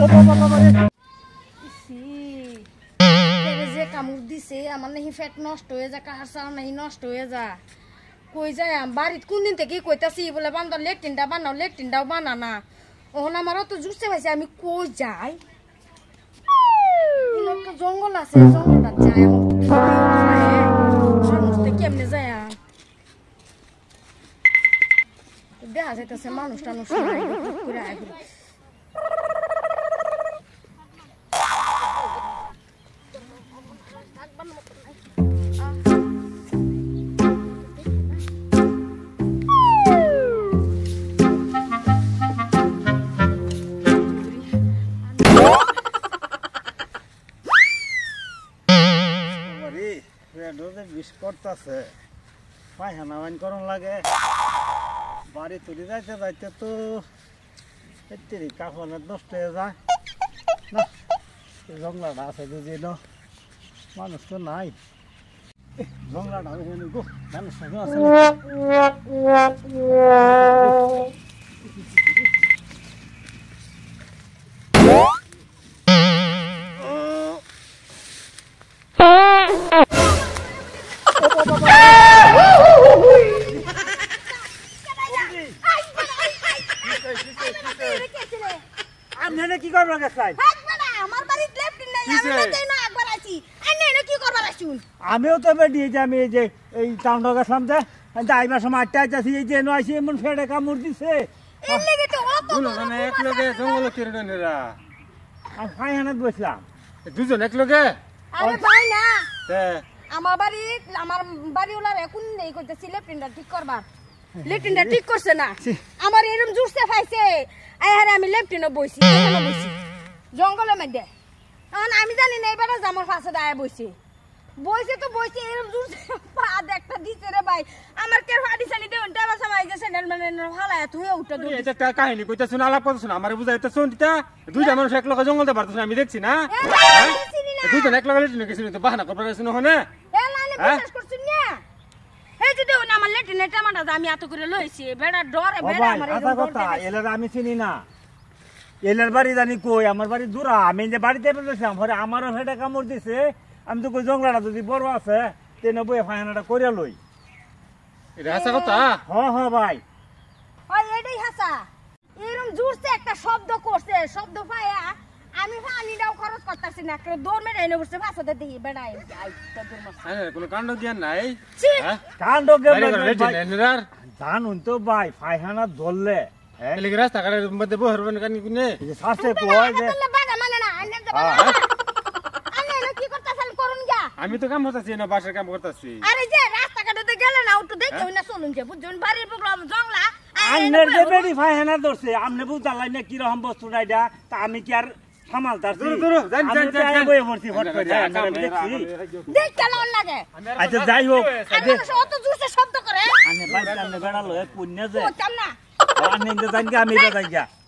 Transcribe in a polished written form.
ও বাবা বাবা রে যে কামড় দিছে আমার নাকি ফ্যাট নষ্ট হয়ে যা কাহার চাও নাকি নষ্ট হয়ে যা কই যায় বাড়িত কোন দিন থেকে কইতাছি বলে বান্দর লেট্রিনটা বানাও লেট্রিনটাও বানা না ওখানে আমারও তো জুসে পাইছে আমি কই যাই একটা জঙ্গল আছে জঙ্গলটা যায় মানুষ তো কেমনে যায় দেখা যাইতেছে মানুষ টানুষ করে আইগুলো করতেছে পায়খানা বাইন করন লাগে বাড়ি তুলি যাইতে যাইতে তো কাপড় নষ্ট হয়ে যায় না জংলাটা আছে বুঝি না মানুষ তো নাই জংলাটা গো মানুষ আছে কি করবা গেছাই আমার বাড়িতে লেফট নাই আমি তো না একবার আছি আইনে না কি করবা আসুন আমিও তো বেডি যে আমি এই যে এই টাউন গেছলাম যে যাইবার সময় আটটা আইতাছি এই যে নয়ছি এমন ফেড়ে কামড় দিছে এর লাগি তো অত দুজন এক লগে জঙ্গল কিরণেরা আর ফাইহানাত বসলাম দুজন এক লগে আরে ভাই না তে আমার বাড়িওয়ালার এখন নেই কইতেছি লেফটিনটা ঠিক করবার লেফটিনটা ঠিক করছে না আমার এরকম জুসে ফাইছে আরে আমি লেফটিনে বইছি এখানে বইছি জঙ্গলের মধ্যে এখন আমি জানি না এবারে আমার পাশে দাঁড়ায় বইছি তো বইছি এরকম জুসে পা একটা দিছে রে ভাই আমার কে ফাড়ি চালি দে ওটা বাসা মাই যে স্যান্ডেল মানে হালায় তুই উঠে দে এটা একটা কাহিনী কইতা শুন আলাপ করছ না আমারে বুঝাইতে শুন দিতা দুইটা মানুষ এক লগে জঙ্গলতে পারতেছ আমি দেখছি না দুইজন এক লগে লেটিনে গেছিল তো বাহানা করবার গেছিল ওখানে এ লাইনে বিশ্বাস করছিস না এই যে দেও না আমার লেটিনে টামাটা আমি এত করে লইছি বেড়া ডরে বেড়া আমার আচ্ছা কথা এলার আমি চিনি না এলার বাড়ি জানি কই আমার বাড়ি দূরা আমি যে বাড়িতে বলেছিলাম পরে আমারও ফেটে কামড় দিছে আমি তো কই জংলাটা যদি বড় আছে তেনে বই ফাইনাটা করে লই এটা হাসা কথা হ্যাঁ ভাই ওই এটাই হাসা এরকম জোরছে একটা শব্দ করছে শব্দ পায়া আমি পানিটাও খরচ করতেছি না কেউ দৌড় মেরে এনে বসে ভাষাতে দেখি বেড়াই কোনো কাণ্ড জ্ঞান নাই কাণ্ড জানুন তো ভাই ফাইখানা ধরলে রাস্তাঘাটের মধ্যে বহরবেন কানি কোনে আমি তো কাম করতেছি না বাসার কাম করতেছি আরে যে রাস্তাঘাটে গেলে না একটু দেখে না চলুন যে বুঝছেন বাড়ির প্রোগ্রাম জংলা আমনের যে বেডি ফাইখানা ধরছে আমনে বুঝালাই না কি রকম বস্তু নাইডা তা আমি কি আর সামালতাছি আমি বই ভর্তি ফট করে দেখছি দেখ কেমন লাগে আচ্ছা যাই হোক অত জোরে শব্দ করে আমি বাইক সামনে বেড়ালো পুণ্য যে না আমি জানি আমি যাই